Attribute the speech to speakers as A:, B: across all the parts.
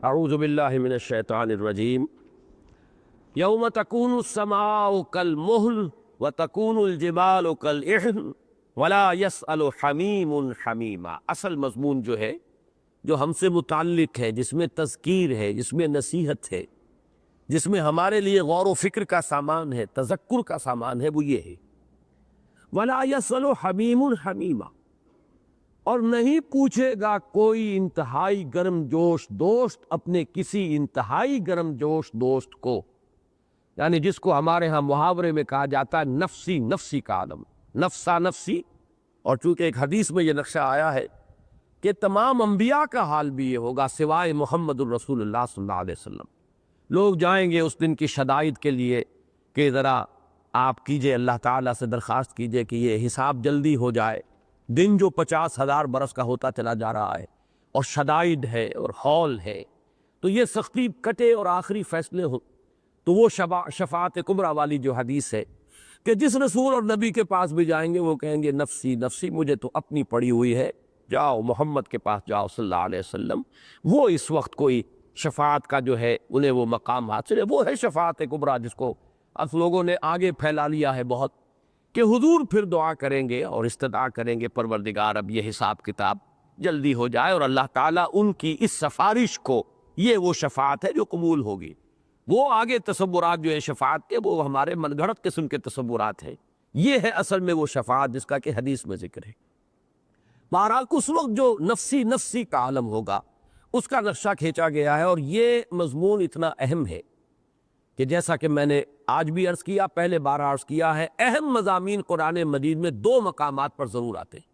A: اعوذ باللہ من الشیطان الرجیم یوم تکون السماء کالمہل وتکون الجبال کالعہن ولا یسأل حمیم حمیما۔ اصل مضمون جو ہے، جو ہم سے متعلق ہے، جس میں تذکیر ہے، جس میں نصیحت ہے، جس میں ہمارے لیے غور و فکر کا سامان ہے، تذکر کا سامان ہے، وہ یہ ہے ولا یسأل حمیم حمیما، اور نہیں پوچھے گا کوئی انتہائی گرم جوش دوست اپنے کسی انتہائی گرم جوش دوست کو، یعنی جس کو ہمارے ہاں محاورے میں کہا جاتا ہے نفسی نفسی کا عالم، نفسا نفسی۔ اور چونکہ ایک حدیث میں یہ نقشہ آیا ہے کہ تمام انبیاء کا حال بھی یہ ہوگا سوائے محمد الرسول اللہ صلی اللہ علیہ وسلم۔ لوگ جائیں گے اس دن کی شدائد کے لیے کہ ذرا آپ کیجئے، اللہ تعالیٰ سے درخواست کیجئے کہ یہ حساب جلدی ہو جائے، دن جو 50,000 برس کا ہوتا چلا جا رہا ہے، اور شدائد ہے اور ہول ہے، تو یہ سختی کٹے اور آخری فیصلے ہوں۔ تو وہ شفاعت کبریٰ والی جو حدیث ہے کہ جس رسول اور نبی کے پاس بھی جائیں گے وہ کہیں گے نفسی نفسی، مجھے تو اپنی پڑی ہوئی ہے، جاؤ محمد کے پاس جاؤ صلی اللہ علیہ وسلم۔ وہ اس وقت کوئی شفاعت کا جو ہے انہیں وہ مقام حاصل ہے، وہ ہے شفاعت کبریٰ، جس کو اب لوگوں نے آگے پھیلا لیا ہے بہت، کہ حضور پھر دعا کریں گے اور استدعا کریں گے پروردگار اب یہ حساب کتاب جلدی ہو جائے، اور اللہ تعالیٰ ان کی اس سفارش کو، یہ وہ شفاعت ہے جو قبول ہوگی۔ وہ آگے تصورات جو ہے شفاعت کے، وہ ہمارے من گھڑت قسم کے تصورات ہیں، یہ ہے اصل میں وہ شفاعت جس کا کہ حدیث میں ذکر ہے۔ بہرحال اس وقت جو نفسی نفسی کا عالم ہوگا اس کا نقشہ کھینچا گیا ہے، اور یہ مضمون اتنا اہم ہے کہ جیسا کہ میں نے آج بھی عرض کیا، پہلے بار عرض کیا ہے، اہم مضامین قرآن مجید میں دو مقامات پر ضرور آتے ہیں۔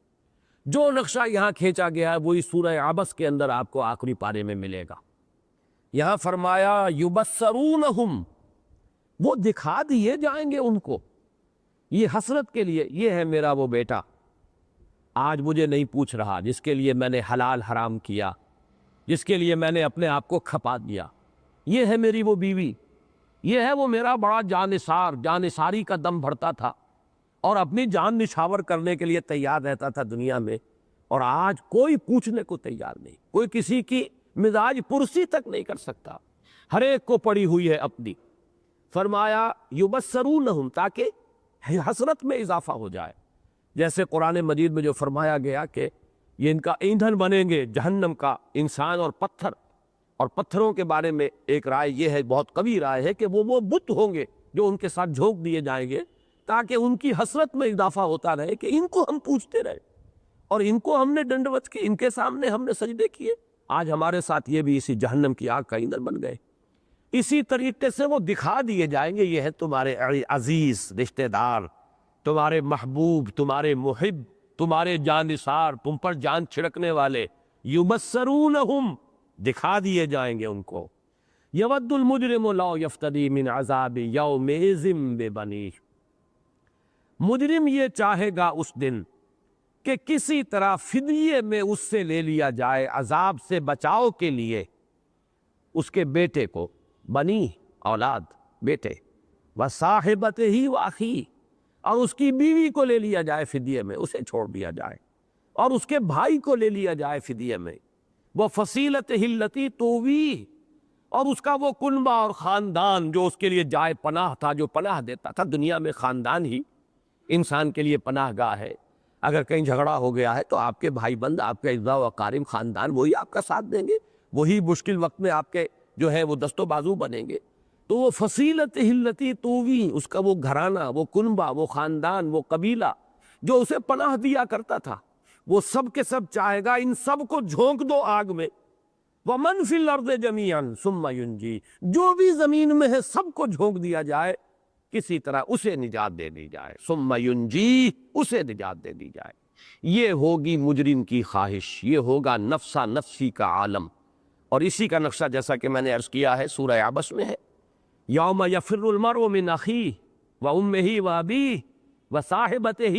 A: جو نقشہ یہاں کھینچا گیا ہے وہی سورہ عبس کے اندر آپ کو آخری پارے میں ملے گا۔ یہاں فرمایا یبصرونہم، وہ دکھا دیے جائیں گے ان کو، یہ حسرت کے لیے، یہ ہے میرا وہ بیٹا، آج مجھے نہیں پوچھ رہا، جس کے لیے میں نے حلال حرام کیا، جس کے لیے میں نے اپنے آپ کو کھپا دیا، یہ ہے میری وہ بیوی، یہ ہے وہ میرا بڑا جانثار، جانثاری کا دم بھرتا تھا اور اپنی جان نچھاور کرنے کے لیے تیار رہتا تھا دنیا میں، اور آج کوئی پوچھنے کو تیار نہیں، کوئی کسی کی مزاج پرسی تک نہیں کر سکتا، ہر ایک کو پڑی ہوئی ہے اپنی۔ فرمایا یبصرونہم، تاکہ حسرت میں اضافہ ہو جائے، جیسے قرآن مجید میں جو فرمایا گیا کہ یہ ان کا ایندھن بنیں گے جہنم کا انسان اور پتھر، اور پتھروں کے بارے میں ایک رائے یہ ہے، بہت قوی رائے ہے، کہ وہ بت ہوں گے جو ان کے ساتھ جھونک دیے جائیں گے، تاکہ ان کی حسرت میں اضافہ ہوتا رہے کہ ان کو ہم پوچھتے رہے، اور ان کو ہم نے ڈنڈوت کی، ان کے سامنے ہم نے سجدے کیے، آج ہمارے ساتھ یہ بھی اسی جہنم کی آگ کا ایندھن بن گئے۔ اسی طریقے سے وہ دکھا دیے جائیں گے، یہ ہے تمہارے عزیز رشتہ دار، تمہارے محبوب، تمہارے محب، تمہارے جانثار، تم پر جان چھڑکنے والے، یبصرونہم، دکھا دیے جائیں گے ان کو۔ یود المجرم لو یفتدی من عذاب یومئذ ببنیہ، مجرم یہ چاہے گا اس دن کہ کسی طرح فدیے میں اس سے لے لیا جائے، عذاب سے بچاؤ کے لیے، اس کے بیٹے کو، بنی اولاد، بیٹے، وصاحبتہ واخیہ، اور اس کی بیوی کو لے لیا جائے فدیے میں، اسے چھوڑ دیا جائے، اور اس کے بھائی کو لے لیا جائے فدیے میں، وفصیلتہ التی تؤویہ، اور اس کا وہ کنبہ اور خاندان جو اس کے لیے جائے پناہ تھا، جو پناہ دیتا تھا۔ دنیا میں خاندان ہی انسان کے لیے پناہ گاہ ہے، اگر کہیں جھگڑا ہو گیا ہے تو آپ کے بھائی بند، آپ کے اعزاء و اقارب، خاندان، وہی آپ کا ساتھ دیں گے، وہی مشکل وقت میں آپ کے جو ہے وہ دست و بازو بنیں گے۔ تو وہ فصیلتہ التی تؤویہ، اس کا وہ گھرانہ، وہ کنبہ، وہ خاندان، وہ قبیلہ جو اسے پناہ دیا کرتا تھا، وہ سب کے سب چاہے گا ان سب کو جھونک دو آگ میں۔ وَمَنْ فِي الْأَرْضِ جَمِيعًا ثُمَّ يُنْجِيهِ، جو بھی زمین میں ہے سب کو جھونک دیا جائے، کسی طرح اسے نجات دے دی جائے، ثُمَّ يُنْجِيهِ، اسے نجات دے دی جائے۔ یہ ہوگی مجرم کی خواہش، یہ ہوگا نفسا نفسی کا عالم، اور اسی کا نقشہ جیسا کہ میں نے عرض کیا ہے سورہ عبس میں ہے، یوم یفر المرء من اخیہ وامہ وابیہ وصاحبتہ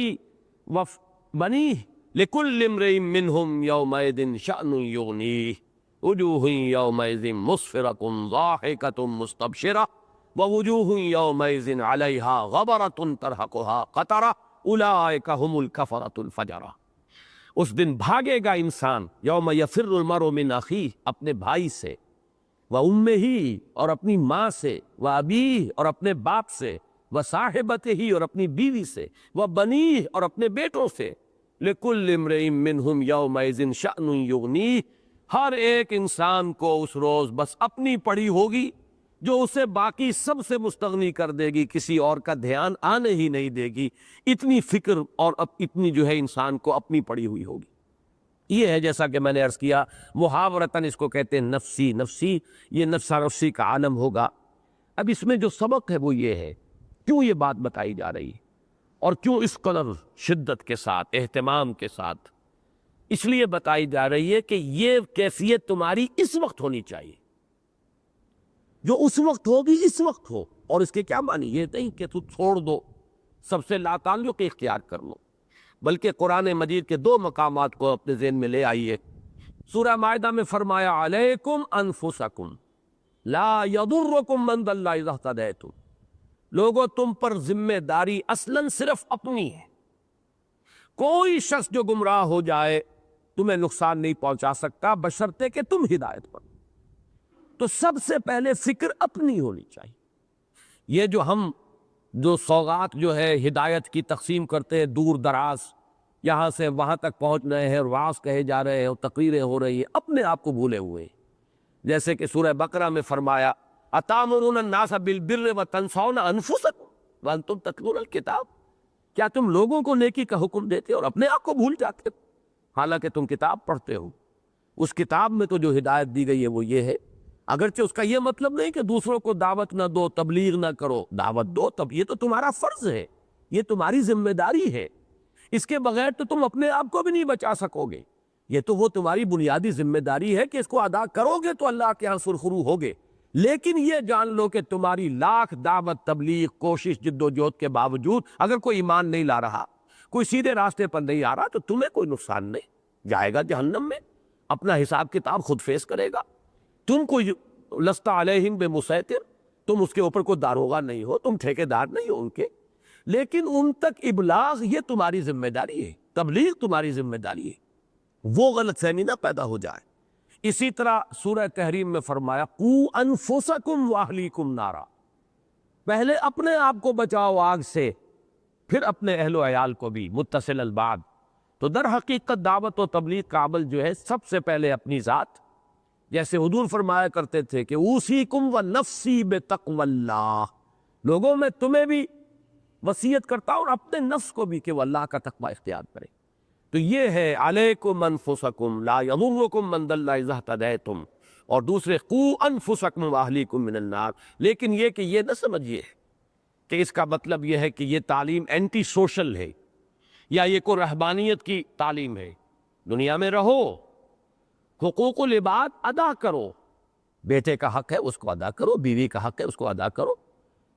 A: وبنیہ لکل امرئ منہم یومئذ شأن یغنیہ وجوہ یومئذ مسفرۃ ضاحکۃ مستبشرۃ ووجوہ یومئذ علیہا غبرۃ ترہقہا قطرۃ اولئک ھم الکفرۃ الفجرۃ۔ اس دن بھاگے گا انسان، یوم یفر المرء من اخیہ، اپنے بھائی سے، وَأُمِّهِ اور اپنی ماں سے، وَأَبِيهِ اور اپنے باپ سے، وَصَاحِبَتِهِ اور اپنی بیوی سے، وَبَنِيهِ اور اپنے بیٹوں سے، لِكُلِّ امْرِئٍ مِّنْهُمْ يَوْمَئِذٍ شَأْنٌ يُغْنِيهِ ہر ایک انسان کو اس روز بس اپنی پڑی ہوگی جو اسے باقی سب سے مستغنی کر دے گی، کسی اور کا دھیان آنے ہی نہیں دے گی، اتنی فکر اور اتنی جو ہے انسان کو اپنی پڑی ہوئی ہوگی۔ یہ ہے جیسا کہ میں نے عرض کیا، محاورتاً اس کو کہتے ہیں نفسی نفسی، یہ نفسا نفسی کا عالم ہوگا۔ اب اس میں جو سبق ہے وہ یہ ہے، کیوں یہ بات بتائی جا رہی ہے اور کیوں اس قدر شدت کے ساتھ، اہتمام کے ساتھ اس لیے بتائی جا رہی ہے کہ یہ کیفیت تمہاری اس وقت ہونی چاہیے، جو اس وقت ہوگی اس وقت ہو۔ اور اس کے کیا معنی یہ نہیں کہ تو چھوڑ دو، سب سے لا تعلق اختیار کر لو، بلکہ قرآن مجید کے دو مقامات کو اپنے ذہن میں لے آئیے۔ سورہ مائدہ میں فرمایا علیکم انفسکم لا یضرکم من ضل اذا اہتدیتم، لوگوں تم پر ذمہ داری اصلاً صرف اپنی ہے، کوئی شخص جو گمراہ ہو جائے تمہیں نقصان نہیں پہنچا سکتا بشرطے کہ تم ہدایت پر۔ تو سب سے پہلے فکر اپنی ہونی چاہیے۔ یہ جو ہم جو سوغات جو ہے ہدایت کی تقسیم کرتے ہیں، دور دراز یہاں سے وہاں تک پہنچ رہے ہیں، وعظ کہے جا رہے ہیں اور تقریریں ہو رہی ہیں، اپنے آپ کو بھولے ہوئے ہیں۔ جیسے کہ سورہ بقرہ میں فرمایا اتامرون الناس بالبر وتنسون انفسکم وانتم تتلون الکتاب، کیا تم لوگوں کو نیکی کا حکم دیتے اور اپنے آپ کو بھول جاتے ہو حالانکہ تم کتاب پڑھتے ہو۔ اس کتاب میں تو جو ہدایت دی گئی ہے وہ یہ ہے، اگرچہ اس کا یہ مطلب نہیں کہ دوسروں کو دعوت نہ دو، تبلیغ نہ کرو، دعوت دو، تب یہ تو تمہارا فرض ہے، یہ تمہاری ذمہ داری ہے، اس کے بغیر تو تم اپنے آپ کو بھی نہیں بچا سکو گے۔ یہ تو وہ تمہاری بنیادی ذمہ داری ہے کہ اس کو ادا کرو گے تو اللہ کے ہاں سرخرو ہوگے۔ لیکن یہ جان لو کہ تمہاری لاکھ دعوت، تبلیغ، کوشش، جد و جہد کے باوجود اگر کوئی ایمان نہیں لا رہا، کوئی سیدھے راستے پر نہیں آ رہا، تو تمہیں کوئی نقصان نہیں، جائے گا جہنم میں، اپنا حساب کتاب خود فیس کرے گا۔ تم کوئی لست علیہم بمسیطر، تم اس کے اوپر کوئی داروغہ نہیں ہو، تم ٹھیکیدار نہیں ہو ان کے، لیکن ان تک ابلاغ یہ تمہاری ذمہ داری ہے، تبلیغ تمہاری ذمہ داری ہے، وہ غلط فہمی نہ پیدا ہو جائے۔ اسی طرح سورہ تحریم میں فرمایا قوا انفسکم واہلیکم نارا، پہلے اپنے آپ کو بچاؤ آگ سے، پھر اپنے اہل و عیال کو بھی، متصل البعد۔ تو در حقیقت دعوت و تبلیغ کا عمل جو ہے سب سے پہلے اپنی ذات، جیسے حضور فرمایا کرتے تھے کہ اوصیکم ونفسی بتقوی اللہ، لوگوں میں تمہیں بھی وصیت کرتا ہوں اور اپنے نفس کو بھی کہ وہ اللہ کا تقوی اختیار کرے۔ تو یہ ہے علیکم انفسکم لا یضرکم من ضل اذا اہتدیتم، اور دوسرے قوا انفسکم واہلیکم من النار۔ لیکن یہ کہ یہ نہ سمجھیے کہ اس کا مطلب یہ ہے کہ یہ تعلیم اینٹی سوشل ہے یا یہ کوئی رہبانیت کی تعلیم ہے۔ دنیا میں رہو، حقوق العباد ادا کرو، بیٹے کا حق ہے اس کو ادا کرو، بیوی کا حق ہے اس کو ادا کرو،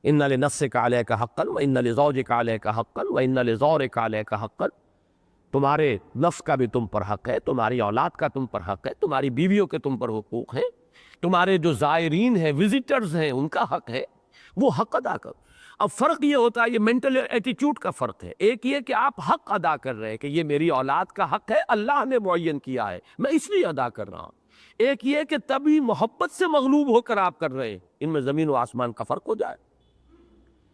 A: ان لنفسک علیک حقا وان لزوجک علیک حقا وان لزورک علیک حقا، تمہارے نفس کا بھی تم پر حق ہے، تمہاری اولاد کا تم پر حق ہے، تمہاری بیویوں کے تم پر حقوق ہیں، تمہارے جو زائرین ہیں، وزٹرز ہیں، ان کا حق ہے، وہ حق ادا کرو۔ اب فرق یہ ہوتا ہے، یہ مینٹل ایٹیچیوڈ کا فرق ہے۔ ایک یہ کہ آپ حق ادا کر رہے ہیں کہ یہ میری اولاد کا حق ہے، اللہ نے معین کیا ہے، میں اس لیے ادا کر رہا ہوں۔ ایک یہ کہ تبھی محبت سے مغلوب ہو کر آپ کر رہے ہیں، ان میں زمین و آسمان کا فرق ہو جائے۔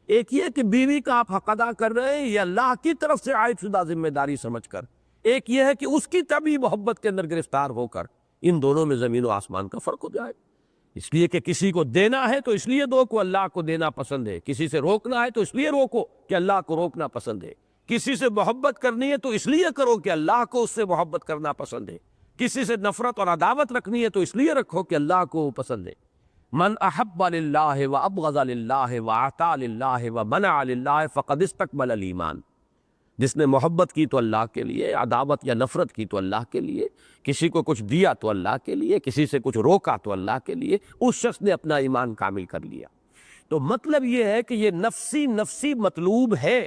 A: ایک یہ کہ بیوی کا آپ حق ادا کر رہے ہیں یہ اللہ کی طرف سے عائد شدہ ذمہ داری سمجھ کر، ایک یہ ہے کہ اس کی طبعی محبت کے اندر گرفتار ہو کر، ان دونوں میں زمین و آسمان کا فرق ہو جائے۔ اس لیے کہ کسی کو دینا ہے تو اس لیے دو کہ اللہ کو دینا پسند ہے، کسی سے روکنا ہے تو اس لیے روکو کہ اللہ کو روکنا پسند ہے، کسی سے محبت کرنی ہے تو اس لیے کرو کہ اللہ کو اس سے محبت کرنا پسند ہے، کسی سے نفرت اور عداوت رکھنی ہے تو اس لیے رکھو کہ اللہ کو پسند ہے۔ من احب للہ وابغض للہ واعطى للہ ومنع للہ فقد استکمل الایمان، جس نے محبت کی تو اللہ کے لیے، عداوت یا نفرت کی تو اللہ کے لیے، کسی کو کچھ دیا تو اللہ کے لیے، کسی سے کچھ روکا تو اللہ کے لیے، اس شخص نے اپنا ایمان کامل کر لیا۔ تو مطلب یہ ہے کہ یہ نفسی نفسی مطلوب ہے،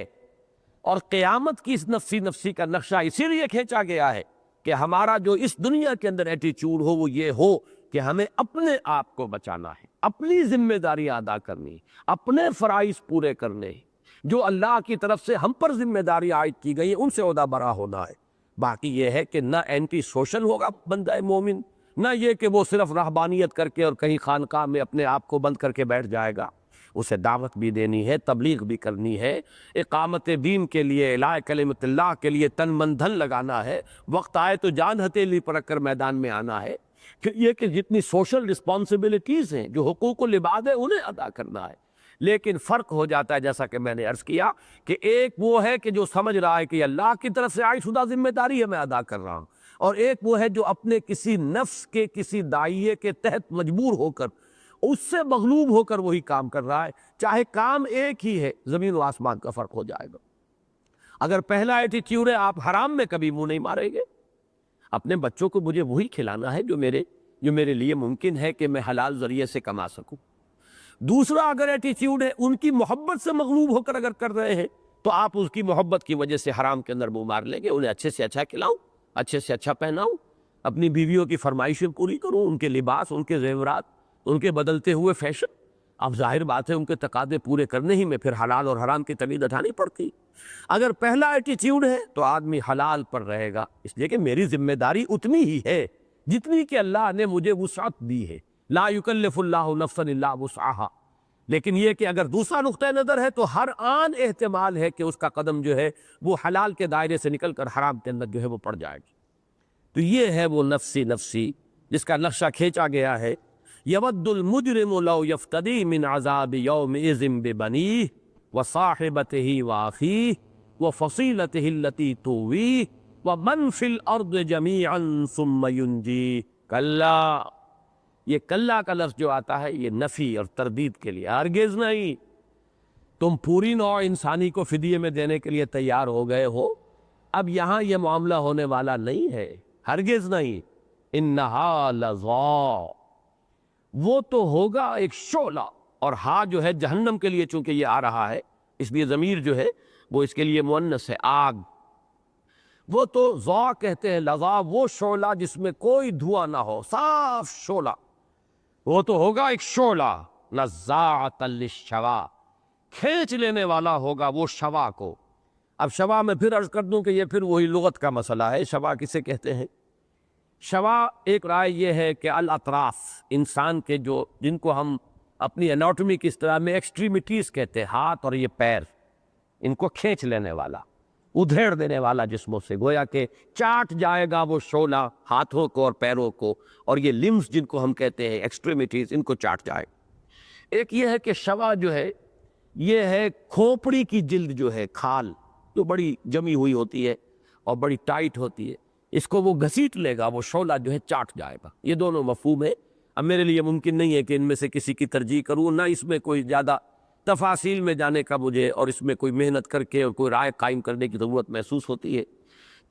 A: اور قیامت کی اس نفسی نفسی کا نقشہ اسی لیے کھینچا گیا ہے کہ ہمارا جو اس دنیا کے اندر ایٹیچیوڈ ہو وہ یہ ہو کہ ہمیں اپنے آپ کو بچانا ہے، اپنی ذمہ داریاں ادا کرنی، اپنے فرائض پورے کرنے، جو اللہ کی طرف سے ہم پر ذمہ داری عائد کی گئی ان سے عہدہ برا ہونا ہے۔ باقی یہ ہے کہ نہ اینٹی سوشل ہوگا بندہ مومن، نہ یہ کہ وہ صرف رہبانیت کر کے اور کہیں خانقاہ میں اپنے آپ کو بند کر کے بیٹھ جائے گا. اسے دعوت بھی دینی ہے، تبلیغ بھی کرنی ہے، اقامت دین کے لیے، اعلاء کلمت اللہ کے لیے تن من دھن لگانا ہے، وقت آئے تو جان ہتھیلی پر رکھ کر میدان میں آنا ہے. پھر یہ کہ جتنی سوشل رسپانسبلٹیز ہیں، جو حقوق و لباد ہے، انہیں ادا کرنا ہے. لیکن فرق ہو جاتا ہے، جیسا کہ میں نے عرض کیا، کہ ایک وہ ہے کہ جو سمجھ رہا ہے کہ اللہ کی طرف سے عائد شدہ ذمہ داری ہے، میں ادا کر رہا ہوں، اور ایک وہ ہے جو اپنے کسی نفس کے کسی داعیے کے تحت مجبور ہو کر، اس سے مغلوب ہو کر وہی کام کر رہا ہے. چاہے کام ایک ہی ہے، زمین و آسمان کا فرق ہو جائے گا. اگر پہلا ایٹیٹیوڈ ہے آپ حرام میں کبھی منہ نہیں ماریں گے، اپنے بچوں کو مجھے وہی کھلانا ہے جو میرے لیے ممکن ہے کہ میں حلال ذریعے سے کما سکوں. دوسرا اگر ایٹیٹیوڈ ہے ان کی محبت سے مغلوب ہو کر اگر کر رہے ہیں، تو آپ اس کی محبت کی وجہ سے حرام کے اندر منہ مار لیں گے. انہیں اچھے سے اچھا کھلاؤں، اچھے سے اچھا پہناؤں، اپنی بیویوں کی فرمائشیں پوری کروں، ان کے لباس، ان کے زیورات، ان کے بدلتے ہوئے فیشن. اب ظاہر بات ہے ان کے تقاضے پورے کرنے ہی میں پھر حلال اور حرام کی تمیز اٹھانی پڑتی. اگر پہلا ایٹیٹیوڈ ہے تو آدمی حلال پر رہے گا، اس لیے کہ میری ذمہ داری اتنی ہی ہے جتنی کہ اللہ نے مجھے وسعت دی ہے. لا یکلف اللہ نفسا الا وسعها. لیکن یہ کہ اگر دوسرا نقطہ نظر ہے تو ہر آن احتمال ہے کہ اس کا قدم جو ہے وہ حلال کے دائرے سے نکل کر حرام کے اندر جو ہے وہ پڑ جائے گی. تو یہ ہے وہ نفسی نفسی جس کا نقشہ کھینچا گیا ہے. یود المجرم لو یفتدی من عذاب یومئذ ببنیہ وصاحبتہ واخیہ وفصیلتہ التی تؤویہ ومن فی الارض جمیعا ثم ینجیہ. کلا، یہ کلا کا لفظ جو آتا ہے یہ نفی اور تردید کے لیے، ہرگز نہیں. تم پوری نوع انسانی کو فدیے میں دینے کے لیے تیار ہو گئے ہو، اب یہاں یہ معاملہ ہونے والا نہیں ہے، ہرگز نہیں. انہا لظا، وہ تو ہوگا ایک شعلہ، اور ہا جو ہے جہنم کے لیے چونکہ یہ آ رہا ہے اس لیے ضمیر جو ہے وہ اس کے لیے مؤنث ہے، آگ. وہ تو ضا کہتے ہیں، لظا وہ شعلہ جس میں کوئی دھواں نہ ہو، صاف شعلہ. وہ تو ہوگا ایک شعلہ، نزاعۃ للشوا، کھینچ لینے والا ہوگا وہ شوا کو. اب شوا میں پھر عرض کر دوں کہ یہ پھر وہی لغت کا مسئلہ ہے. شوا کسے کہتے ہیں؟ شوا ایک رائے یہ ہے کہ الاطراف، انسان کے جن کو ہم اپنی اناٹومی کی اصطلاح میں ایکسٹریمیٹیز کہتے ہیں، ہاتھ اور یہ پیر، ان کو کھینچ لینے والا، ادھیڑ دینے والا جسموں سے، گویا کہ چاٹ جائے گا وہ شعلہ ہاتھوں کو اور پیروں کو، اور یہ لمز جن کو ہم کہتے ہیں ایکسٹریمیٹیز، ان کو چاٹ جائے. ایک یہ ہے کہ شوا جو ہے یہ ہے کھوپڑی کی جلد جو ہے، کھال جو بڑی جمی ہوئی ہوتی ہے اور بڑی ٹائٹ ہوتی ہے، اس کو وہ گھسیٹ لے گا، وہ شعلہ جو ہے چاٹ جائے گا. یہ دونوں مفہوم ہے. اب میرے لیے ممکن نہیں ہے کہ ان میں سے کسی کی ترجیح کروں، نہ اس میں کوئی زیادہ تفاصیل میں جانے کا مجھے اور اس میں کوئی محنت کر کے اور کوئی رائے قائم کرنے کی ضرورت محسوس ہوتی ہے.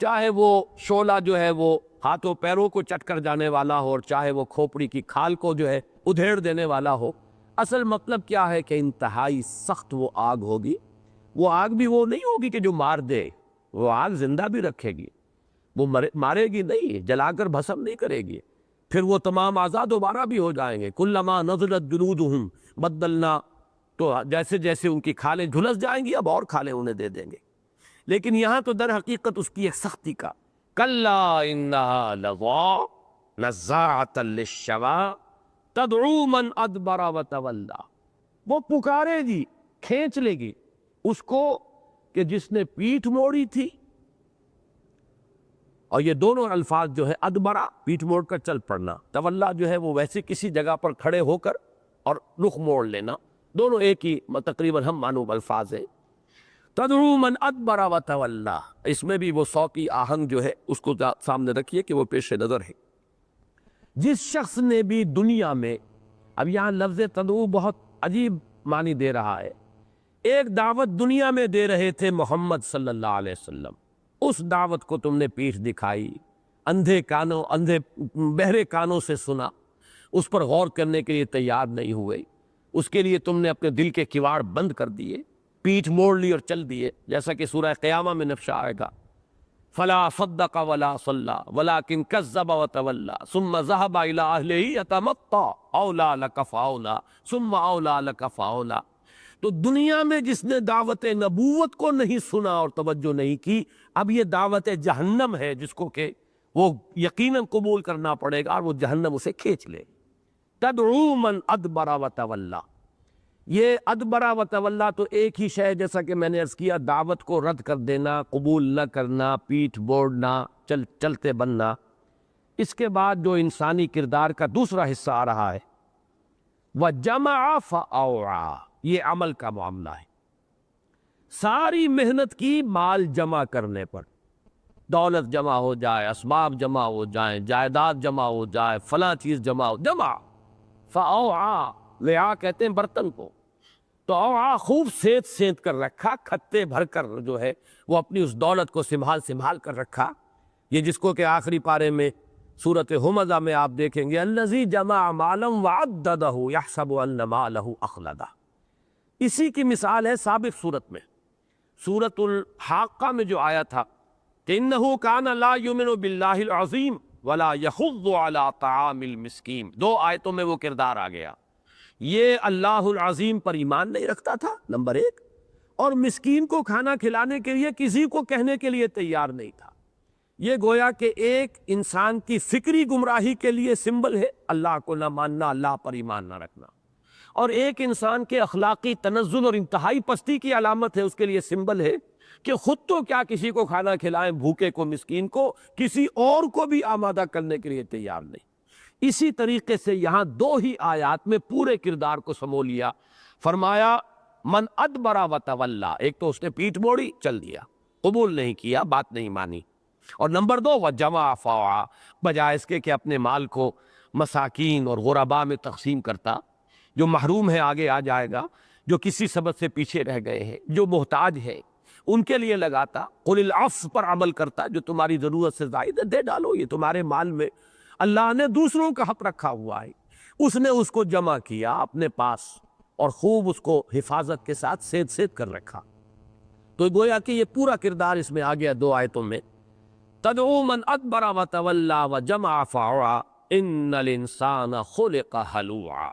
A: چاہے وہ شعلہ جو ہے وہ ہاتھوں پیروں کو چٹ کر جانے والا ہو، اور چاہے وہ کھوپڑی کی کھال کو جو ہے ادھیڑ دینے والا ہو، اصل مطلب کیا ہے کہ انتہائی سخت وہ آگ ہوگی. وہ آگ بھی وہ نہیں ہوگی کہ جو مار دے، وہ آگ زندہ بھی رکھے گی، وہ مارے گی نہیں، جلا کر بھسم نہیں کرے گی. پھر وہ تمام اعضاء دوبارہ بھی ہو جائیں گے. کلما نضجت جلودہم بدلنا، تو جیسے جیسے ان کی کھالیں جھلس جائیں گی اب اور کھالیں انہیں دے دیں گے. لیکن یہاں تو در حقیقت اس کی ایک سختی کا، کلا انہا لظا نزاعۃ للشوا تدعو من ادبر وتولی. وہ پکارے گی، کھینچ لے گی اس کو کہ جس نے پیٹھ موڑی تھی. اور یہ دونوں الفاظ جو ہے، ادبرا پیٹھ موڑ کر چل پڑنا، تولا جو ہے وہ ویسے کسی جگہ پر کھڑے ہو کر اور رخ موڑ لینا، دونوں ایک ہی تقریباً ہم معنوب الفاظ ہیں. تدعو من ادبر وتولی، اس میں بھی وہ 100 کی آہنگ جو ہے اس کو سامنے رکھیے کہ وہ پیش نظر ہے. جس شخص نے بھی دنیا میں، اب یہاں لفظ تدعو بہت عجیب معنی دے رہا ہے. ایک دعوت دنیا میں دے رہے تھے محمد صلی اللہ علیہ وسلم، اس دعوت کو تم نے پیٹھ دکھائی، اندھے بہرے کانوں سے سنا، اس پر غور کرنے کے لیے تیار نہیں ہوئے، اس کے لیے تم نے اپنے دل کے کواڑ بند کر دیے، پیٹھ موڑ لی اور چل دیے. جیسا کہ سورہ قیامہ میں نقشہ آئے گا، فلا صدق ولا صلی ولکن کذب وتولی ثم ذهب الى اهله يتمطى اولی لک فاولی ثم اولی لک فاولی. تو دنیا میں جس نے دعوت نبوت کو نہیں سنا اور توجہ نہیں کی، اب یہ دعوت جہنم ہے جس کو کہ وہ یقیناً قبول کرنا پڑے گا اور وہ جہنم اسے کھینچ لے. تدعو من ادبر و تولا. یہ ادبر و تولا تو ایک ہی شے، جیسا کہ میں نے عرض کیا، دعوت کو رد کر دینا، قبول نہ کرنا، پیٹھ موڑنا، چلتے بننا. اس کے بعد جو انسانی کردار کا دوسرا حصہ آ رہا ہے، وَجَمَعَ فَأَوْعَى، یہ عمل کا معاملہ ہے. ساری محنت کی مال جمع کرنے پر، دولت جمع ہو جائے، اسباب جمع ہو جائیں، جائیداد جمع ہو جائے، فلاں چیز جمع ہو، جمع. فَأَوْعَى، وعاء کہتے ہیں برتن کو، تو اوعا خوب سینت کر رکھا، کھتے بھر کر جو ہے وہ اپنی اس دولت کو سنبھال کر رکھا. یہ جس کو کہ آخری پارے میں سورۃ ہمزہ میں آپ دیکھیں گے، الذی جمع مالا وعددہ یحسب ان مالہ اخلدہ. اسی کی مثال ہے سابق صورت میں، سورۃ الحاقہ میں جو آیا تھا کہ انہ کان لا یؤمن باللہ العظیم ولا یحض علی طعام المسکین. 2 آیتوں میں وہ کردار آ گیا. یہ اللہ العظیم پر ایمان نہیں رکھتا تھا، نمبر 1، اور مسکین کو کھانا کھلانے کے لیے کسی کو کہنے کے لیے تیار نہیں تھا. یہ گویا کہ ایک انسان کی فکری گمراہی کے لیے سمبل ہے، اللہ کو نہ ماننا، اللہ پر ایمان نہ رکھنا، اور ایک انسان کے اخلاقی تنزل اور انتہائی پستی کی علامت ہے، اس کے لیے سمبل ہے کہ خود تو کیا کسی کو کھانا کھلائیں، بھوکے کو، مسکین کو، کسی اور کو بھی آمادہ کرنے کے لیے تیار نہیں. اسی طریقے سے یہاں 2 ہی آیات میں پورے کردار کو سمو لیا. فرمایا من ادبر و تولا، ایک تو اس نے پیٹھ موڑی، چل دیا، قبول نہیں کیا، بات نہیں مانی. اور نمبر 2 وجمع فاوعى، بجائے اس کے کہ اپنے مال کو مساکین اور غرباء میں تقسیم کرتا، جو محروم ہے آگے آ جائے گا، جو کسی سبب سے پیچھے رہ گئے ہیں، جو محتاج ہے، ان کے لیے لگاتا. قل العفو پر عمل کرتا، جو تمہاری ضرورت سے زائد ہے دے ڈالو، یہ تمہارے مال میں اللہ نے دوسروں کا حق رکھا ہوا ہے. اس نے اس کو جمع کیا اپنے پاس اور خوب اس کو حفاظت کے ساتھ سیت کر رکھا. تو گویا کہ یہ پورا کردار اس میں آ گیا 2 آیتوں میں. تدعو من ادبر و تولا وجمع فاوعى ان الانسان خلق ہلوعا.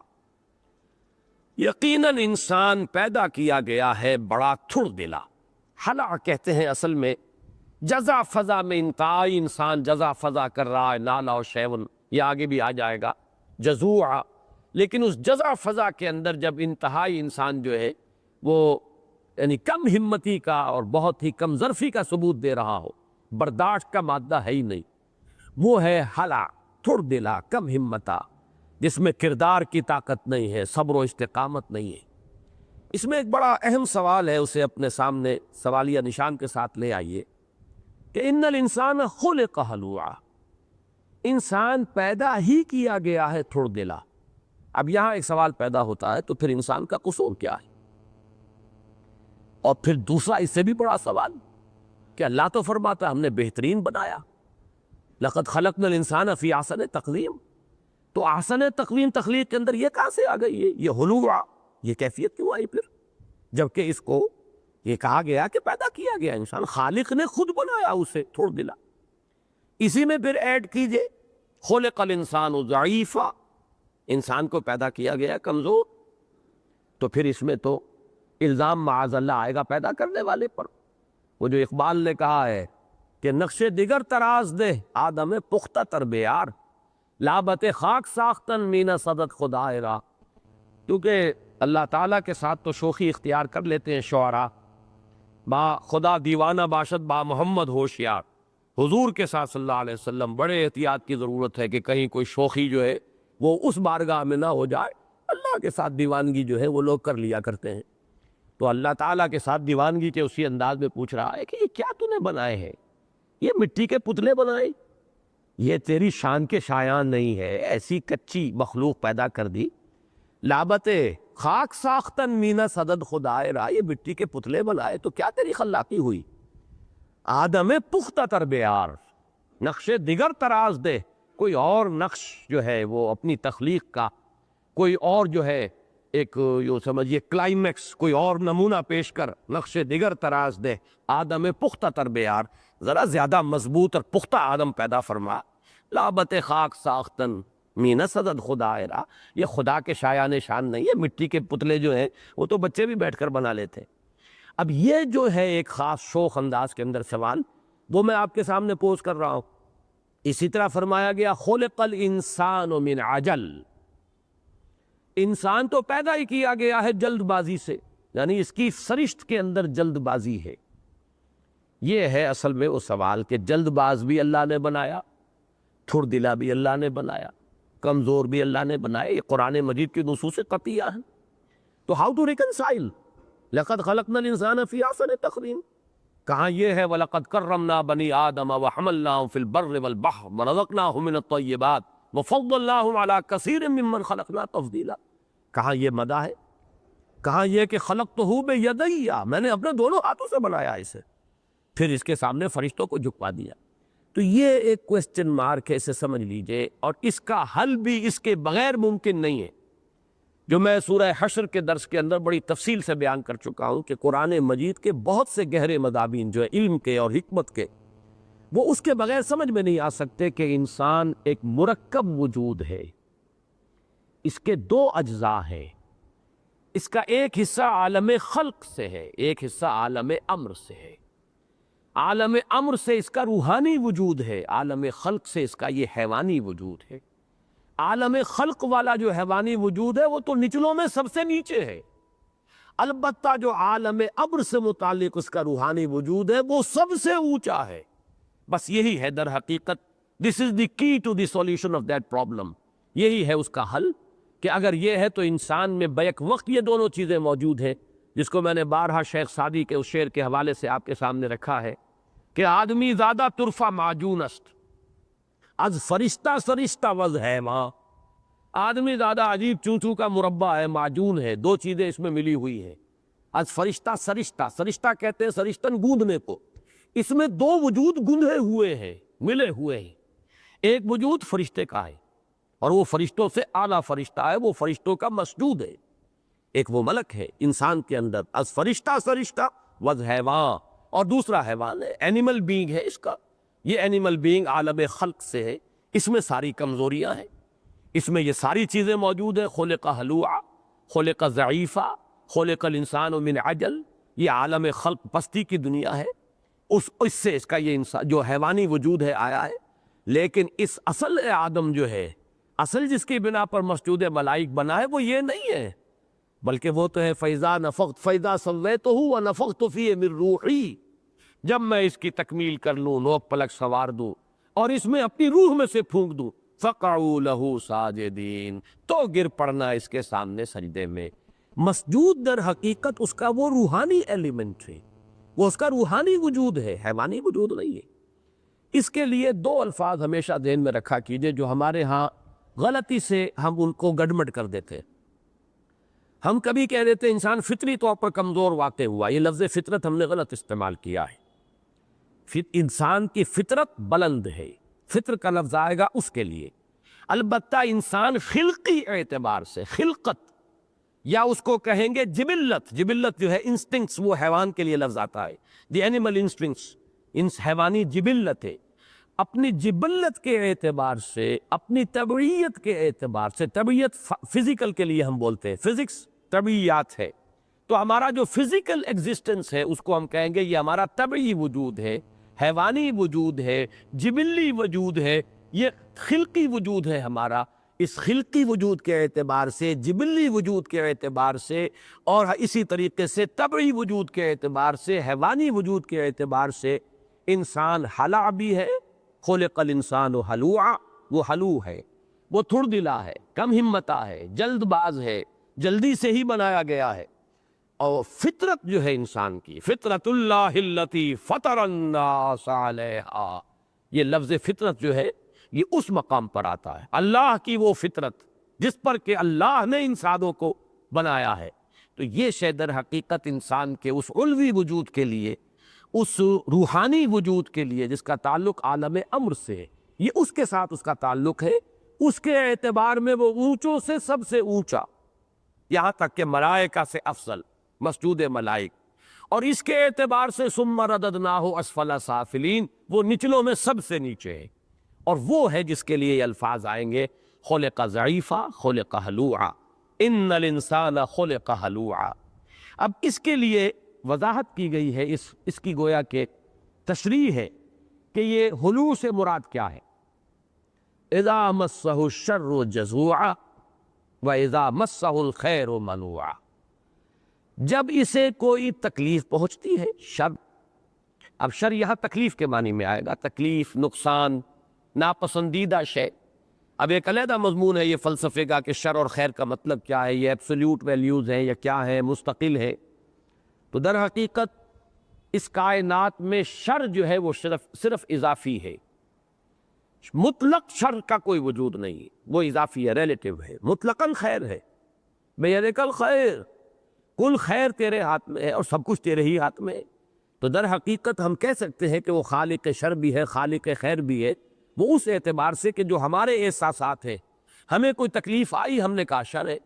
A: یقیناً انسان پیدا کیا گیا ہے بڑا تھڑ دلا. ہلع کہتے ہیں اصل میں جزا فضا میں انتہائی انسان جزا فضا کر رہا ہے، نالا و شیون، یہ آگے بھی آ جائے گا، جزوعا. لیکن اس جزا فضا کے اندر جب انتہائی انسان جو ہے وہ یعنی کم ہمتی کا اور بہت ہی کم ظرفی کا ثبوت دے رہا ہو، برداشت کا مادہ ہے ہی نہیں، وہ ہے ہلع، تھڑ دلا، کم ہمتا، جس میں کردار کی طاقت نہیں ہے، صبر و استقامت نہیں ہے. اس میں ایک بڑا اہم سوال ہے، اسے اپنے سامنے سوالیہ نشان کے ساتھ لے آئیے کہ ان الانسان خلق ہلوعا، انسان پیدا ہی کیا گیا ہے تھڑ دلا. اب یہاں ایک سوال پیدا ہوتا ہے، تو پھر انسان کا قصور کیا ہے؟ اور پھر دوسرا اس سے بھی بڑا سوال کہ اللہ تو فرماتا ہے ہم نے بہترین بنایا، لقد خلقنا الانسان فی احسن تقویم. تو احسن تقویم تخلیق کے اندر یہ کہاں سے آ گئی ہے؟ یہ ہلوعا، یہ کیفیت کیوں آئی پھر؟ جبکہ اس کو یہ کہا گیا کہ پیدا کیا گیا انسان، خالق نے خود بنایا اسے تھوڑ دلا. اسی میں پھر ایڈ کیجئے خلق الانسان ضعیفا، انسان کو پیدا کیا گیا کمزور. تو پھر اس میں تو الزام معاذ اللہ آئے گا پیدا کرنے والے پر. وہ جو اقبال نے کہا ہے کہ نقش دیگر تراز دے آدم پختہ تر بیار، لابت خاک ساختن مینہ صدد خدائے را. کیونکہ اللہ تعالیٰ کے ساتھ تو شوخی اختیار کر لیتے ہیں شعراء، با خدا دیوانہ باشد با محمد ہوشیار. حضور کے ساتھ صلی اللہ علیہ وسلم بڑے احتیاط کی ضرورت ہے کہ کہیں کوئی شوخی جو ہے وہ اس بارگاہ میں نہ ہو جائے. اللہ کے ساتھ دیوانگی جو ہے وہ لوگ کر لیا کرتے ہیں. تو اللہ تعالیٰ کے ساتھ دیوانگی کے اسی انداز میں پوچھ رہا ہے کہ یہ کیا تو نے بنائے ہیں؟ یہ مٹی کے پتلے بنائے، یہ تیری شان کے شایان نہیں ہے، ایسی کچی مخلوق پیدا کر دی. لابت خاک ساختن مینہ صدد خدائے را، یہ مٹی کے پتلے بنائے تو کیا تیری خلاقی ہوئی؟ آدم پختہ تر بیار، نقش دیگر تراز دے، کوئی اور نقش جو ہے وہ اپنی تخلیق کا، کوئی اور جو ہے ایک یوں سمجھیے کلائمیکس، کوئی اور نمونہ پیش کر، نقش دیگر تراز دے آدم پختہ تر بیار، ذرا زیادہ مضبوط اور پختہ آدم پیدا فرما. لابت خاک ساختن مینہ صدد خدائے را، یہ خدا کے شایان شان نہیں ہے. مٹی کے پتلے جو ہیں وہ تو بچے بھی بیٹھ کر بنا لیتے. اب یہ جو ہے ایک خاص شوخ انداز کے اندر سوال، وہ میں آپ کے سامنے پوز کر رہا ہوں اسی طرح فرمایا گیا خلق الانسان من عجل، انسان تو پیدا ہی کیا گیا ہے جلد بازی سے، یعنی اس کی سرشت کے اندر جلد بازی ہے۔ یہ ہے اصل میں وہ سوال کہ جلد باز بھی اللہ نے بنایا، تھر دلا بھی اللہ نے بنایا، کمزور بھی اللہ نے بنایا۔ یہ قرآن مجید کی نصوص قطعیہ ہیں۔ تو ہاؤ ٹو ریکنسائل لقد خلقنا الانسان فی احسن تقویم، کہاں یہ ہے وَلَقَدْ كَرَّمْنَا بَنِي آدَمَ وَحَمَلْنَاهُمْ فِي الْبَرِّ وَالْبَحْرِ وَرَزَقْنَاهُم مِّنَ الطَّيِّبَاتِ وَفَضَّلْنَاهُمْ عَلَىٰ كَثِيرٍ مِّمَّنْ خَلَقْنَا تَفْضِيلًا، کہاں یہ مدح ہے، کہاں یہ کہ خَلَقْتُهُ بِيَدَيَّ، میں نے اپنے دونوں ہاتھوں سے بنایا اسے، پھر اس کے سامنے فرشتوں کو جھکوا دیا۔ تو یہ ایک کوسچن مارک ہے، اسے سمجھ لیجئے، اور اس کا حل بھی اس کے بغیر ممکن نہیں ہے، جو میں سورہ حشر کے درس کے اندر بڑی تفصیل سے بیان کر چکا ہوں کہ قرآن مجید کے بہت سے گہرے مضامین جو ہے علم کے اور حکمت کے، وہ اس کے بغیر سمجھ میں نہیں آ سکتے کہ انسان ایک مرکب وجود ہے، اس کے دو اجزاء ہیں، اس کا ایک حصہ عالم خلق سے ہے، ایک حصہ عالم امر سے ہے۔ عالم امر سے اس کا روحانی وجود ہے، عالم خلق سے اس کا یہ حیوانی وجود ہے۔ عالم خلق والا جو حیوانی وجود ہے وہ تو نچلوں میں سب سے نیچے ہے، البتہ جو عالم امر سے متعلق اس کا روحانی وجود ہے وہ سب سے اونچا ہے۔ بس یہی ہے در حقیقت، دس is the key to the solution of that problem, یہی ہے اس کا حل، کہ اگر یہ ہے تو انسان میں بیک وقت یہ دونوں چیزیں موجود ہیں، جس کو میں نے بارہا شیخ سعدی کے اس شعر کے حوالے سے آپ کے سامنے رکھا ہے کہ آدمی زیادہ طرفہ معجون است از فرشتہ سرشتہ وز ہے ماں، آدمی زیادہ عجیب چونچو کا مربع ہے، معجون ہے، دو چیزیں اس میں ملی ہوئی ہیں، از فرشتہ سرشتہ، سرشتہ کہتے ہیں سرشتن گوندنے کو، اس میں دو وجود گندھے ہوئے ہیں، ملے ہوئے ہیں، ایک وجود فرشتے کا ہے اور وہ فرشتوں سے اعلیٰ فرشتہ ہے، وہ فرشتوں کا مسجود ہے، ایک وہ ملک ہے انسان کے اندر از فرشتہ سرشتہ وز حیوان، اور دوسرا حیوان ہے، اینیمل بینگ ہے اس کا، یہ اینیمل بینگ عالم خلق سے ہے، اس میں ساری کمزوریاں ہیں، اس میں یہ ساری چیزیں موجود ہیں، خلق ہلوعا، خلق ضعیفا، خلق الانسان من عجل، یہ عالم خلق پستی کی دنیا ہے، اس سے اس کا یہ انسان جو حیوانی وجود ہے آیا ہے، لیکن اس اصل آدم جو ہے، اصل جس کی بنا پر مسجود ملائک بنا ہے وہ یہ نہیں ہے، بلکہ وہ تو ہے فَإِذَا نَفَخْتُ فَإِذَا سَوَّيْتُهُ وَنَفَخْتُ فِيهِ مِن رُوحِي، جب میں اس کی تکمیل کر لوں، نوک پلک سوار دوں اور اس میں اپنی روح میں سے پھونک دوں، فَقَعُوا لَهُ سَاجِدِينَ، تو گر پڑنا اس کے سامنے سجدے میں۔ مسجود در حقیقت اس کا وہ روحانی ایلیمنٹ ہے، وہ اس کا روحانی وجود ہے، حیوانی وجود نہیں ہے۔ اس کے لیے دو الفاظ ہمیشہ ذہن میں رکھا کیجئے جو ہمارے ہاں غلطی سے ہم ان کو گڈمڈ کر دیتے ہیں۔ ہم کبھی کہہ دیتے ہیں انسان فطری طور پر کمزور واقع ہوا، یہ لفظ فطرت ہم نے غلط استعمال کیا ہے، انسان کی فطرت بلند ہے، فطر کا لفظ آئے گا اس کے لیے، البتہ انسان خلقی اعتبار سے، خلقت یا اس کو کہیں گے جبلت، جبلت جو ہے انسٹنکٹس، وہ حیوان کے لیے لفظ آتا ہے، دی اینیمل انسٹنکٹس، حیوانی جبلت ہے، اپنی جبلت کے اعتبار سے، اپنی طبعیت کے اعتبار سے، طبعیت فزیکل کے لیے ہم بولتے ہیں، فزکس طبعیات ہے، تو ہمارا جو فزیکل ایگزسٹنس ہے اس کو ہم کہیں گے یہ ہمارا طبعی وجود ہے، حیوانی وجود ہے، جبلی وجود ہے، یہ خلقی وجود ہے ہمارا۔ اس خلقی وجود کے اعتبار سے، جبلی وجود کے اعتبار سے، اور اسی طریقے سے طبعی وجود کے اعتبار سے، حیوانی وجود کے اعتبار سے انسان ہلع بھی ہے، خلق الانسان ہلوعا، وہ ہلو ہے، وہ تھڑ دلا ہے، کم ہمتا ہے، جلد باز ہے، جلدی سے ہی بنایا گیا ہے۔ اور فطرت جو ہے انسان کی، فطرت اللہ التی فطر الناس علیہا، یہ لفظ فطرت جو ہے یہ اس مقام پر آتا ہے، اللہ کی وہ فطرت جس پر کہ اللہ نے انسانوں کو بنایا ہے۔ تو یہ شے در حقیقت انسان کے اس علوی وجود کے لیے، اس روحانی وجود کے لیے جس کا تعلق عالم امر سے ہے، یہ اس کے ساتھ اس کا تعلق ہے، اس کے اعتبار میں وہ اونچوں سے سب سے اونچا، یہاں تک کہ ملائکہ سے افضل، مسجود ملائک، اور اس کے اعتبار سے ثم رددناہ اسفل سافلین، وہ نچلوں میں سب سے نیچے ہے، اور وہ ہے جس کے لیے یہ الفاظ آئیں گے خلق ضعیفا خلق ہلوعا، ان الانسان خلق ہلوعا۔ اب اس کے لیے وضاحت کی گئی ہے، اس کی گویا کہ تشریح ہے کہ یہ ہلو سے مراد کیا ہے۔ اذا مسہ الشر جزوعا واذا مسہ الخیر منوعا، جب اسے کوئی تکلیف پہنچتی ہے، شر، اب شر یہاں تکلیف کے معنی میں آئے گا، تکلیف، نقصان، ناپسندیدہ شے۔ اب ایک علیحدہ مضمون ہے یہ فلسفے کا کہ شر اور خیر کا مطلب کیا ہے، یہ ایبسولوٹ ویلیوز ہیں یا کیا ہے، مستقل ہے۔ تو در حقیقت اس کائنات میں شر جو ہے وہ صرف اضافی ہے، مطلق شر کا کوئی وجود نہیں، وہ اضافی ہے، ریلیٹیو ہے۔ مطلقاً خیر ہے، بیدک الخیر، کل خیر تیرے ہاتھ میں ہے اور سب کچھ تیرے ہی ہاتھ میں ہے۔ تو در حقیقت ہم کہہ سکتے ہیں کہ وہ خالق شر بھی ہے، خالق خیر بھی ہے، وہ اس اعتبار سے کہ جو ہمارے احساسات ہیں، ہمیں کوئی تکلیف آئی، ہم نے کہا شر ہے،